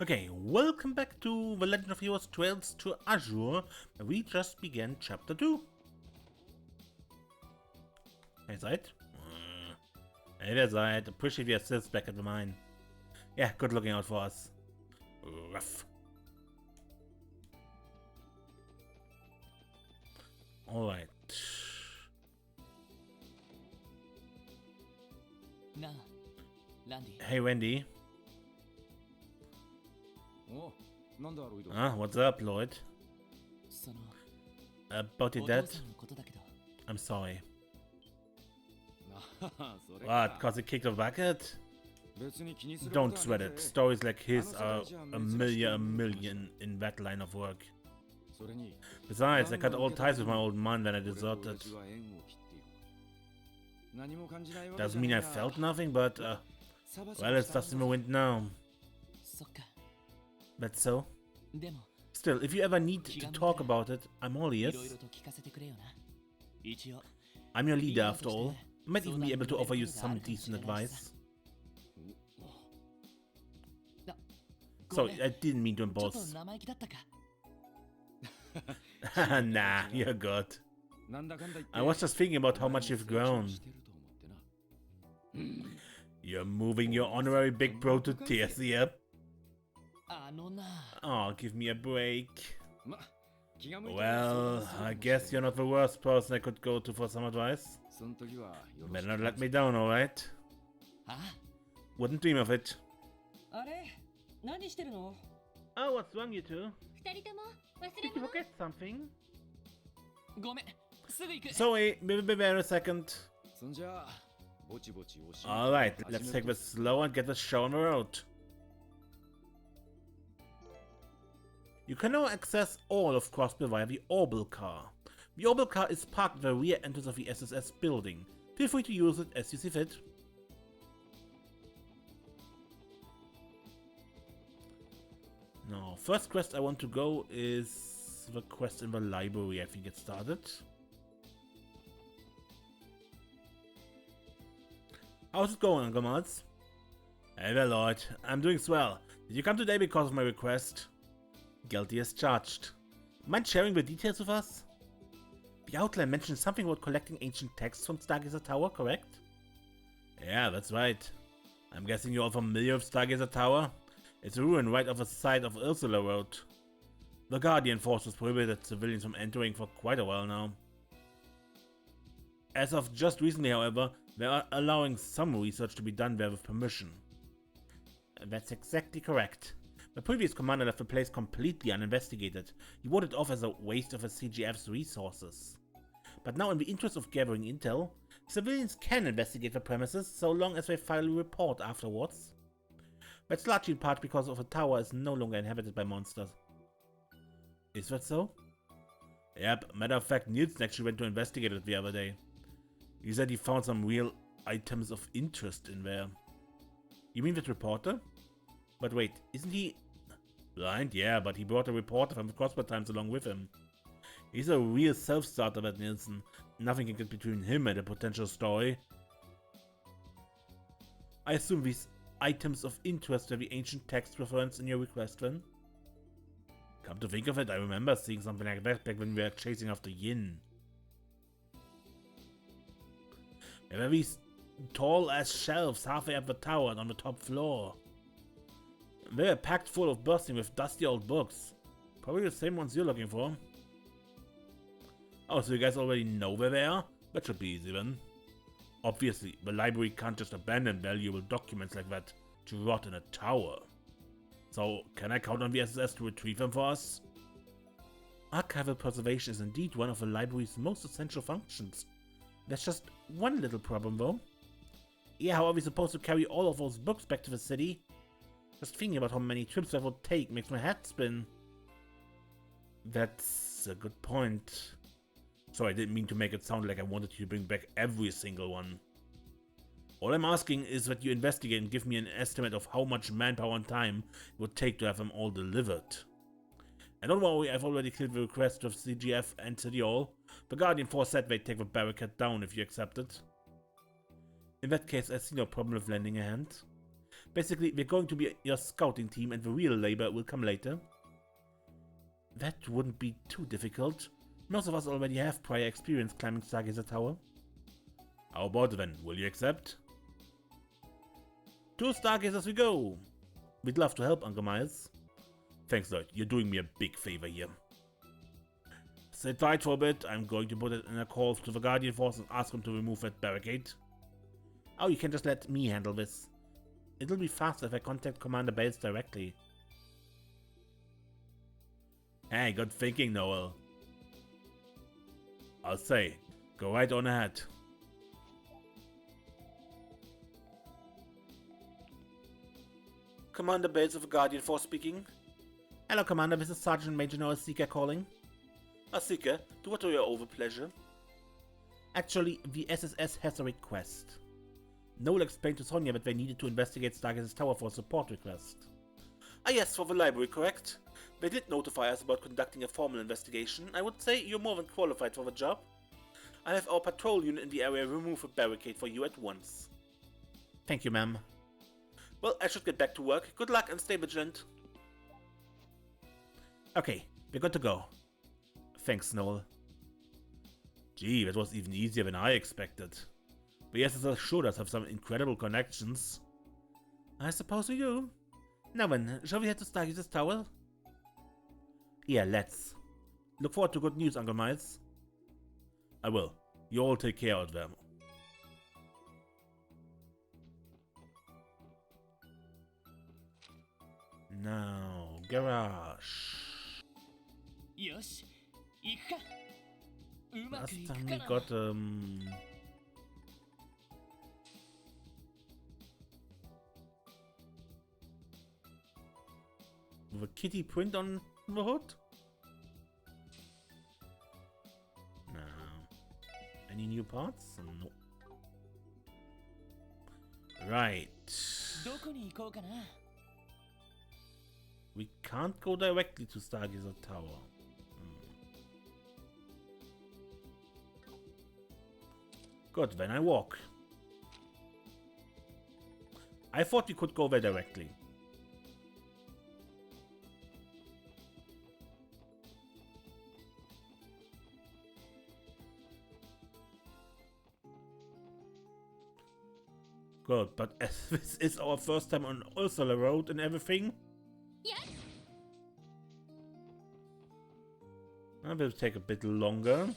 Okay, welcome back to The Legend of Heroes Trails to Azure. We just began Chapter 2. Hey, seid? Hey, wer seid? Appreciate your assist back at the mine. Yeah, good looking out for us. Rough. Alright. Hey, Wendy. What's up, Lloyd? About your dad? I'm sorry. What, cause he kicked a bucket? Don't sweat it. Stories like his are a million in that line of work. Besides, I cut all ties with my old man when I deserted. Doesn't mean I felt nothing, but well, it's dust in the wind now. That's so. Still, if you ever need to talk about it, I'm all ears. I'm your leader after all. I might even be able to offer you some decent advice. Sorry, I didn't mean to emboss. Nah, you're good. I was just thinking about how much you've grown. You're moving your honorary big bro to tears here. Oh, give me a break. Well, I guess you're not the worst person I could go to for some advice. Better not let me down, alright? Wouldn't dream of it. Oh, what's wrong, you two? Did you forget something? Sorry, be there in a second. Alright, let's take this slow and get this show on the road. You can now access all of Crossbill via the Orbital car. The Orbital car is parked at the rear entrance of the SSS building. Feel free to use it as you see fit. Now, first quest I want to go is the quest in the library. I think it started. How's it going, Uncle Maltz? Hey there, Lloyd. I'm doing swell. Did you come today because of my request? Guilty as charged. Mind sharing the details with us? The outline mentioned something about collecting ancient texts from Stargazer Tower, correct? Yeah, that's right. I'm guessing you're all familiar with Stargazer Tower? It's a ruin right off the side of Ursula Road. The Guardian forces prohibited civilians from entering for quite a while now. As of just recently, however, they are allowing some research to be done there with permission. That's exactly correct. The previous commander left the place completely uninvestigated. He wrote it off as a waste of a CGF's resources. But now, in the interest of gathering intel, civilians can investigate the premises so long as they file a report afterwards. That's largely in part because the tower is no longer inhabited by monsters. Is that so? Yep, matter of fact, Nielsen actually went to investigate it the other day. He said he found some real items of interest in there. You mean that reporter? But wait, isn't he blind? Yeah, but he brought a reporter from the Crossbar Times along with him. He's a real self-starter, that Nielsen. Nothing can get between him and a potential story. I assume these items of interest are the ancient text reference in your request, then? Come to think of it, I remember seeing something like that back when we were chasing after Yin. There were these tall-ass shelves halfway up the tower and on the top floor. They were packed full of bursting with dusty old books. Probably the same ones you're looking for. Oh, so you guys already know where they are? That should be easy then. Obviously, the library can't just abandon valuable documents like that to rot in a tower. So, can I count on the SSS to retrieve them for us? Archival preservation is indeed one of the library's most essential functions. There's just one little problem though. Yeah, how are we supposed to carry all of those books back to the city? Just thinking about how many trips that would take makes my head spin. That's a good point. Sorry, I didn't mean to make it sound like I wanted you to bring back every single one. All I'm asking is that you investigate and give me an estimate of how much manpower and time it would take to have them all delivered. And don't worry, I've already cleared the request of CGF and City Hall. The Guardian Force said they'd take the barricade down if you accept it. In that case, I see no problem with lending a hand. Basically, we're going to be your scouting team and the real labor will come later. That wouldn't be too difficult. Most of us already have prior experience climbing Stargazer Tower. How about then? Will you accept? 2 Stargazers we go! We'd love to help, Uncle Miles. Thanks, Lloyd. You're doing me a big favor here. Sit tight for a bit. I'm going to put it in a call to the Guardian Force and ask them to remove that barricade. Oh, you can just let me handle this. It'll be faster if I contact Commander Bales directly. Hey, good thinking, Noel. I'll say, go right on ahead. Commander Bales of the Guardian Force speaking. Hello, Commander. This is Sergeant Major Noel Seeker calling. Seeker, to what do your overpleasure? Actually, the SSS has a request. Noel explained to Sonia that they needed to investigate Stargazer's tower for a support request. Yes, for the library, correct? They did notify us about conducting a formal investigation. I would say you're more than qualified for the job. I have our patrol unit in the area remove a barricade for you at once. Thank you, ma'am. Well, I should get back to work. Good luck and stay vigilant. Okay, we're good to go. Thanks, Noel. Gee, that was even easier than I expected. The SSS sure does have some incredible connections. I suppose we do. Now then, shall we head to Stargazer's tower? Yeah, let's. Look forward to good news, Uncle Miles. I will. You all take care of them. Now, garage. Last time we got with a kitty print on the hood? No. Any new parts? No. Right. We can't go directly to Stargazer Tower. Good, then I walk. I thought we could go there directly. Good, but as this is our first time on Ursula Road and everything, that will take a bit longer.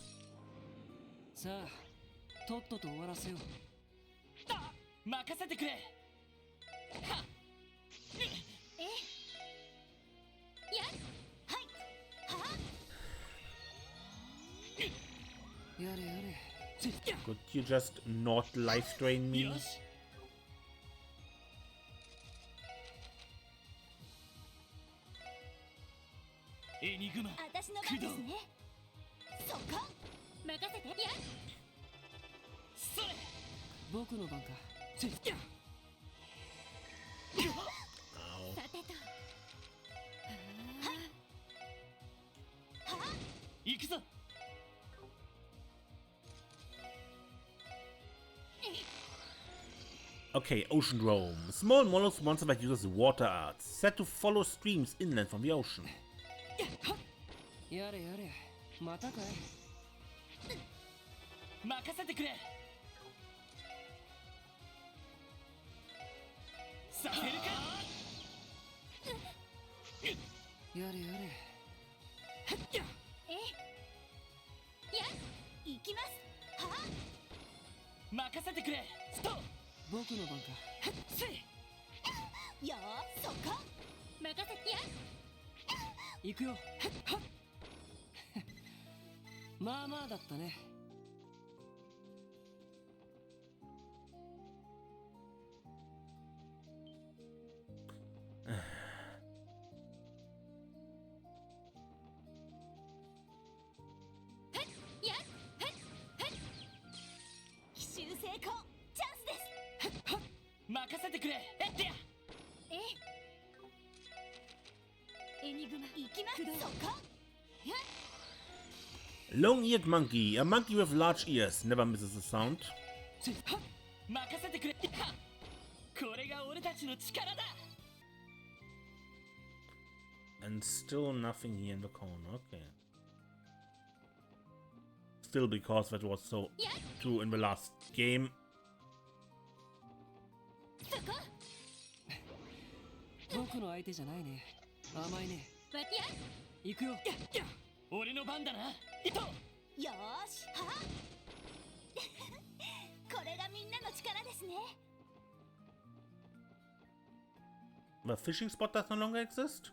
Could you just not life drain me? Okay, Ocean Roam. Small mollusk monster that uses water arts, set to follow streams inland from the ocean. Long-eared monkey. A monkey with large ears. Never misses a sound. And still nothing here in the corner. Okay. Still because that was so true in the last game. 僕の相手じゃないね。甘いね。行くよ。俺の番だな。いと。よーし。は。これがみんなの力ですね。The fishing spot does no longer exist?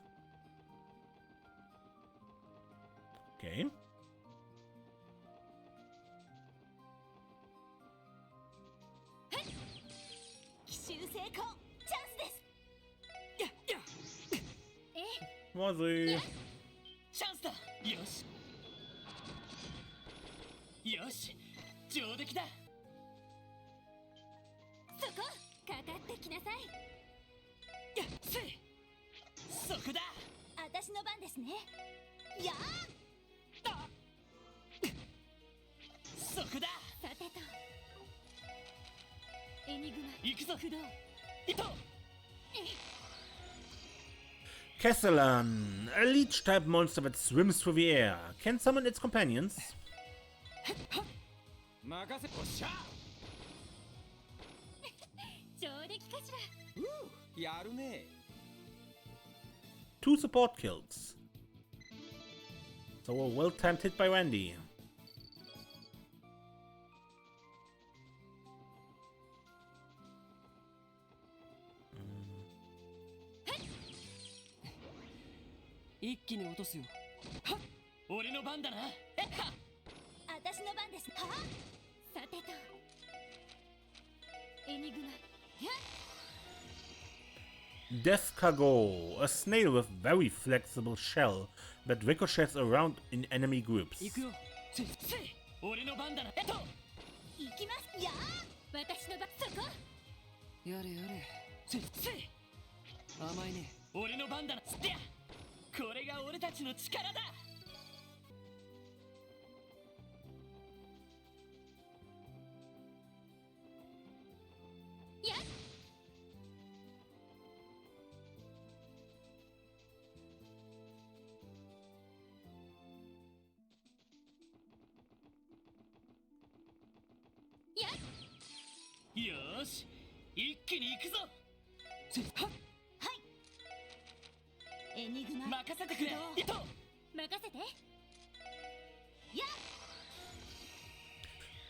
Okay. Was he? チャンスだ。よし。よし。上出来だ。そこ、かかってきなさい。やっせ。そこだ。私の番ですね。やー。あ。そこだ。さてと。エニグマ。行くぞ。駆動。いと。Castellan, a leech-type monster that swims through the air. Can summon its companions. Two support kills. So a well-timed hit by Randy. Death Cargo, a snail with very flexible shell that ricochets around in enemy groups.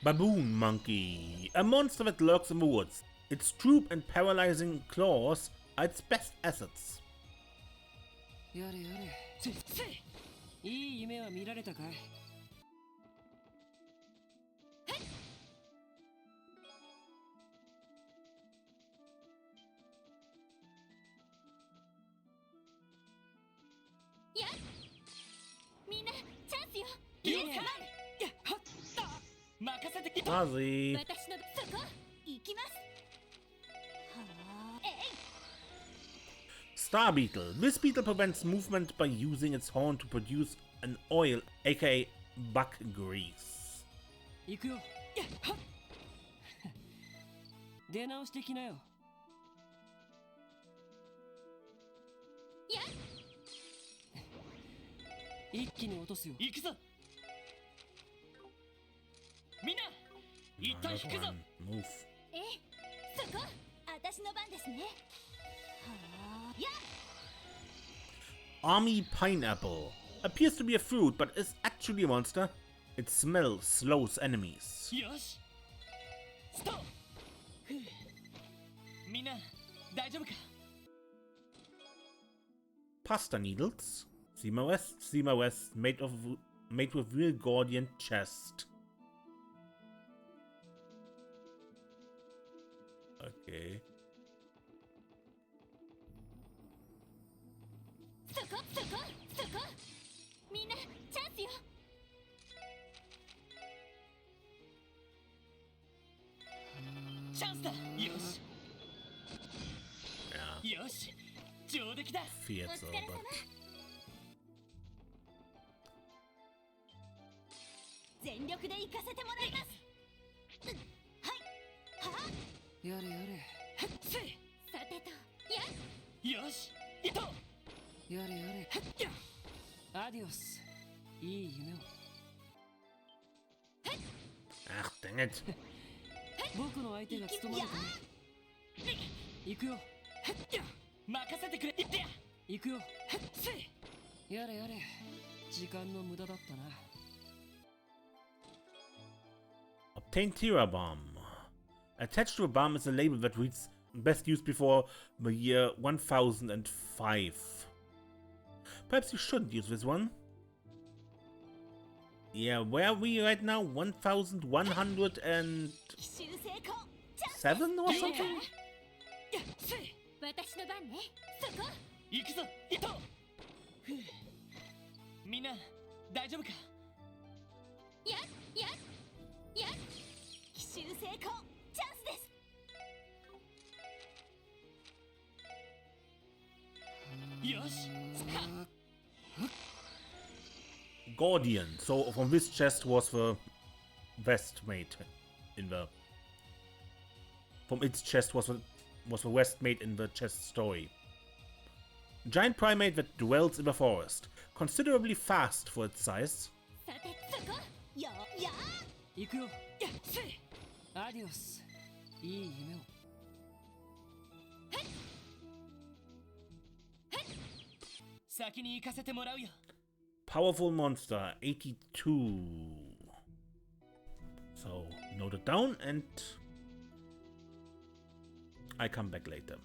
Baboon Monkey, a monster that lurks in the woods. Its droop and paralyzing claws are its best assets. Ozzy. Star Beetle. This beetle prevents movement by using its horn to produce an oil, aka buck grease. Move. Army Pineapple. Appears to be a fruit, but is actually a monster. Its smell slows enemies. Pasta needles. Sima West, made with real Gordian chest. Okay. Yeah. Feared so, but... やれやれ。アディオス。いい夢を。Ach, dang it. 僕の相手が務まるかね。行くよ。任せてくれ。行くよ。やれやれ。時間の無駄だったな。Obtain Tira Bomb. Attached to a bomb is a label that reads best used before the year 1005. Perhaps you shouldn't use this one. Yeah, where are we right now? 1107 or something? 私の番ね。そこ。行くぞ。行こう。みんな大丈夫か。や。奇襲成功。チャンスです。よし。Gordian. So from this chest was the vest made in the. From its chest was the vest made in the chest story. Giant primate that dwells in the forest, considerably fast for its size. Powerful monster, 82. So note it down and I come back later.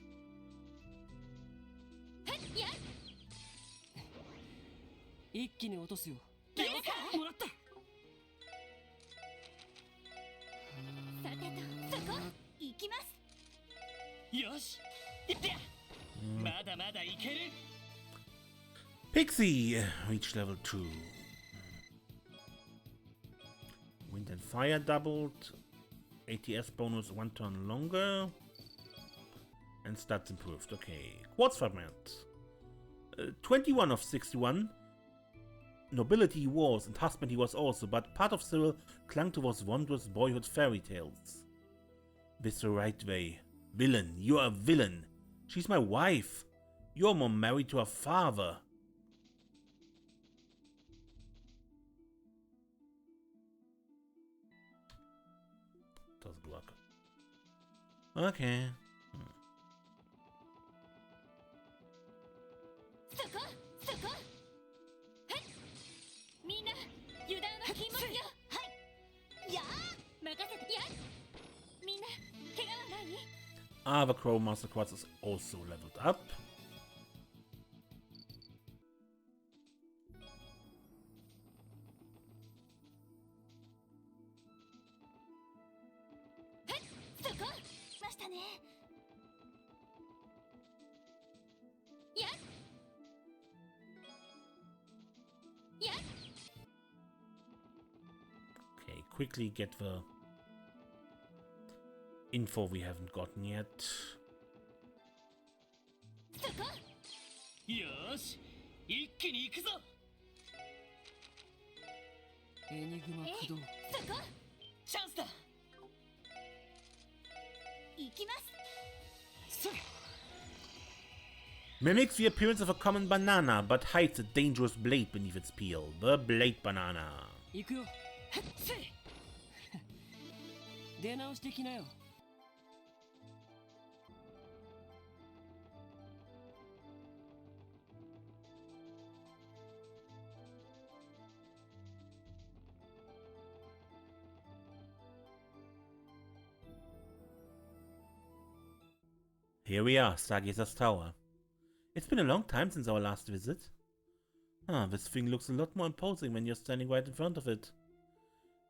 一気に落とすよ。もらった。さてと、そこ行きます。よし、行ってや。まだまだいける。Pixie reached level 2. Wind and fire doubled. ATS bonus 1 turn longer. And stats improved. Okay. Quartz fragment. 21 of 61. Nobility he was, and husband he was also, but part of Cyril clung to those wondrous boyhood fairy tales. This the right way. Villain, you are a villain. She's my wife. You're more married to her father. Doesn't work. Okay. The Crow Master Quartz is also leveled up. Okay, quickly get the info we haven't gotten yet. Mimics the appearance of a common banana, but hides a dangerous blade beneath its peel. The Blade Banana. Here we are, Stargazer's Tower. It's been a long time since our last visit. This thing looks a lot more imposing when you're standing right in front of it.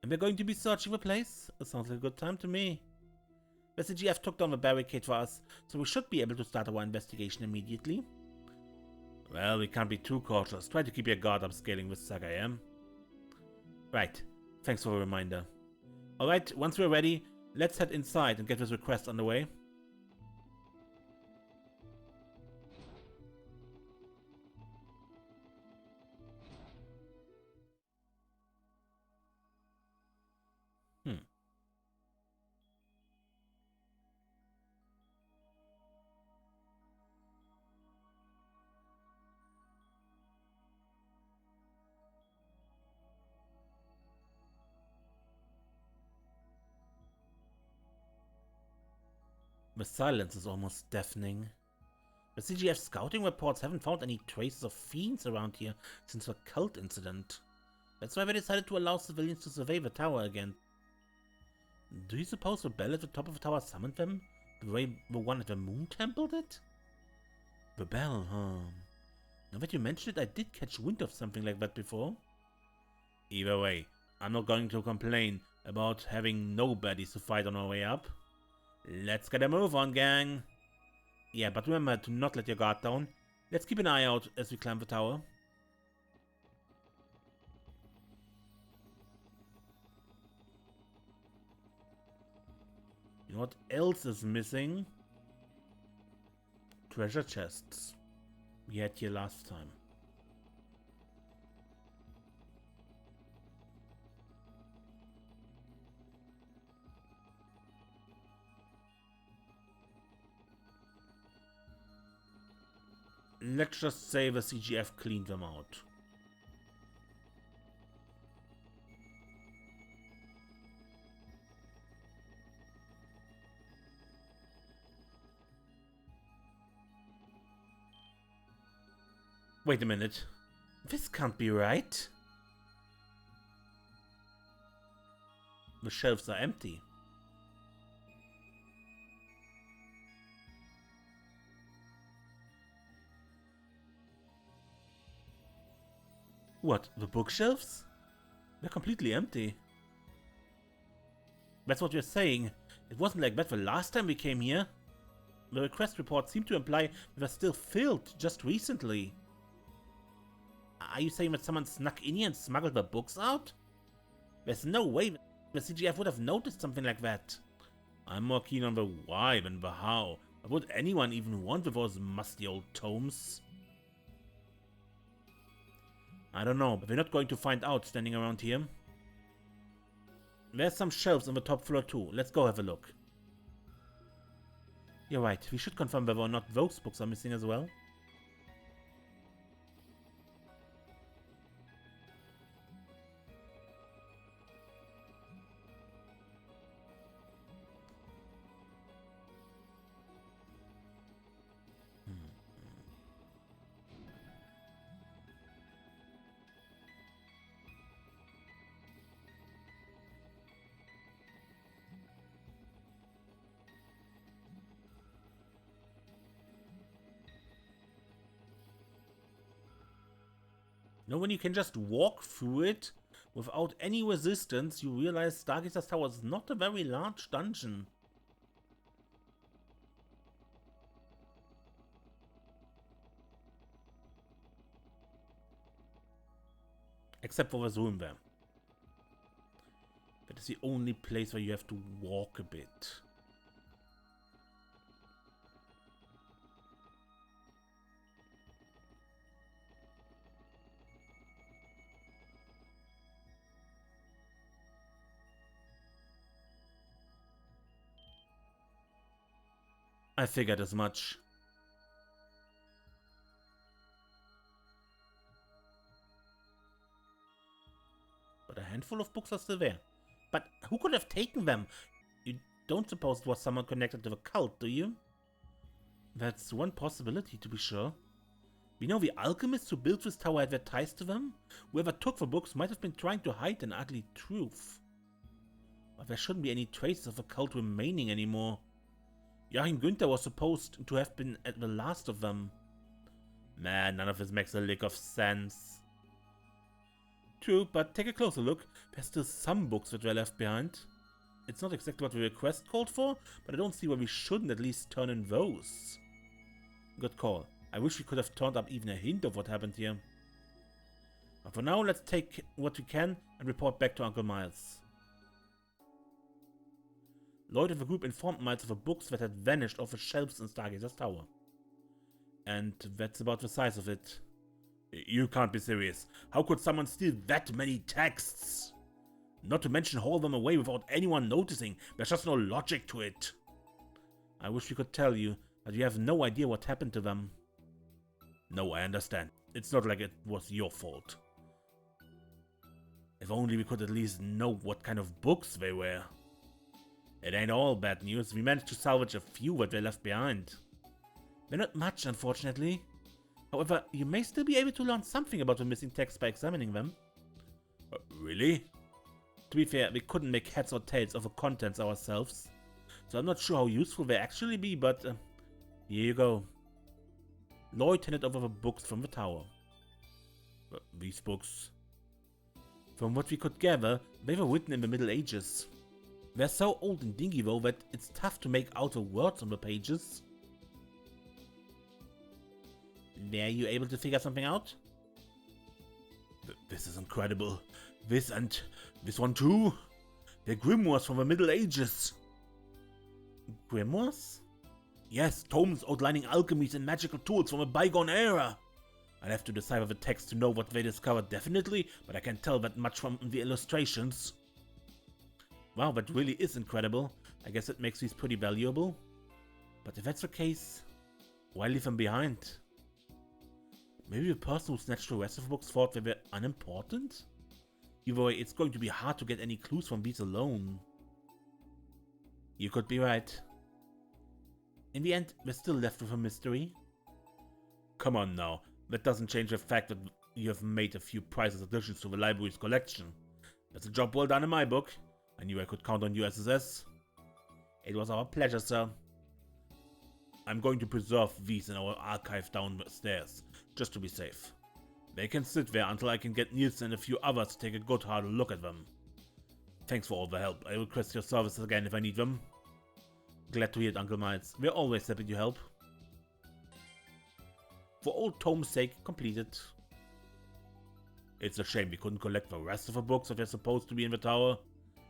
And we're going to be searching the place? That sounds like a good time to me. The CGF took down the barricade for us, so we should be able to start our investigation immediately. Well, we can't be too cautious. Try to keep your guard up scaling with Saga, Right, thanks for the reminder. Alright, once we're ready, let's head inside and get this request underway. The silence is almost deafening. The CGF scouting reports haven't found any traces of fiends around here since the cult incident. That's why they decided to allow civilians to survey the tower again. Do you suppose the bell at the top of the tower summoned them, the way the one at the Moon Temple did? The bell, huh? Now that you mention it, I did catch wind of something like that before. Either way, I'm not going to complain about having nobodies to fight on our way up. Let's get a move on, gang! Yeah, but remember to not let your guard down. Let's keep an eye out as we climb the tower. You know what else is missing? Treasure chests. We had here last time. Let's just say the CGF cleaned them out. Wait a minute. This can't be right. The shelves are empty. What, the bookshelves? They're completely empty. That's what you're saying. It wasn't like that the last time we came here. The request report seemed to imply they were still filled just recently. Are you saying that someone snuck in here and smuggled the books out? There's no way the CGF would have noticed something like that. I'm more keen on the why than the how. What would anyone even want with those musty old tomes? I don't know, but we're not going to find out standing around here. There's some shelves on the top floor too. Let's go have a look. You're right, we should confirm whether or not those books are missing as well. You know, when you can just walk through it without any resistance, you realize Stargazer's Tower is not a very large dungeon. Except for the room there. That is the only place where you have to walk a bit. I figured as much. But a handful of books are still there. But who could have taken them? You don't suppose it was someone connected to the cult, do you? That's one possibility, to be sure. We know the alchemists who built this tower had their ties to them. Whoever took the books might have been trying to hide an ugly truth. But there shouldn't be any traces of the cult remaining anymore. Joachim Günther was supposed to have been at the last of them. Man, none of this makes a lick of sense. True, but take a closer look. There's still some books that were left behind. It's not exactly what the request called for, but I don't see why we shouldn't at least turn in those. Good call. I wish we could have turned up even a hint of what happened here. But for now, let's take what we can and report back to Uncle Miles. Lloyd and the group informed Miles of the books that had vanished off the shelves in Stargazer's tower. And that's about the size of it. You can't be serious. How could someone steal that many texts? Not to mention haul them away without anyone noticing. There's just no logic to it. I wish we could tell you, but we have no idea what happened to them. No, I understand. It's not like it was your fault. If only we could at least know what kind of books they were. It ain't all bad news. We managed to salvage a few that were left behind. They're not much, unfortunately. However, you may still be able to learn something about the missing texts by examining them. Really? To be fair, we couldn't make heads or tails of the contents ourselves, so I'm not sure how useful they actually be, but here you go. Lloyd handed over the books from the tower. These books? From what we could gather, they were written in the Middle Ages. They're so old and dingy though that it's tough to make out the words on the pages. Were you able to figure something out? This is incredible. This and this one too. They're grimoires from the Middle Ages. Grimoires? Yes, tomes outlining alchemies and magical tools from a bygone era. I'd have to decipher the text to know what they discovered definitely, but I can't tell that much from the illustrations. Wow, that really is incredible. I guess it makes these pretty valuable. But if that's the case, why leave them behind? Maybe the person who snatched the rest of the books thought they were unimportant? Either way, it's going to be hard to get any clues from these alone. You could be right. In the end, we're still left with a mystery. Come on now, that doesn't change the fact that you have made a few priceless additions to the library's collection. That's a job well done in my book. I knew I could count on you, SSS. It was our pleasure, sir. I'm going to preserve these in our archive downstairs, just to be safe. They can sit there until I can get Nielsen and a few others to take a good hard look at them. Thanks for all the help. I request your services again if I need them. Glad to hear it, Uncle Miles. We're always happy to help. For old Tome's sake, completed. It's a shame we couldn't collect the rest of the books that are supposed to be in the tower.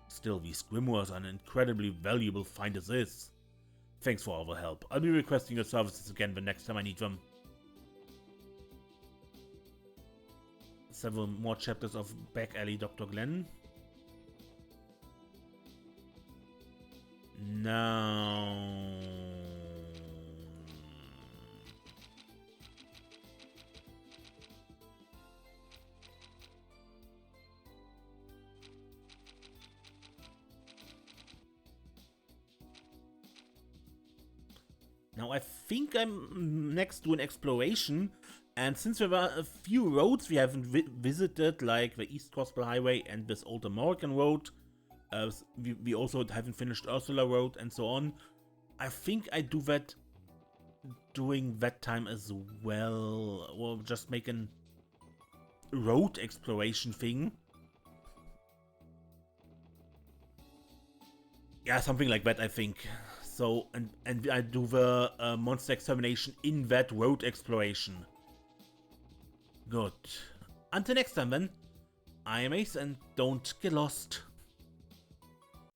Still, these grimoires are an incredibly valuable find as is. Thanks for all the help. I'll be requesting your services again the next time I need them. Several more chapters of Back Alley Dr. Glenn. No. Now I think I'm next to an exploration, and since there were a few roads we haven't visited, like the East Gospel Highway and this Old American Road, we also haven't finished Ursula Road and so on, I think I do that during that time as well, or just make an road exploration thing. Yeah, something like that, I think. So, and I do the monster extermination in that road exploration. Good. Until next time then, I am Ace and don't get lost.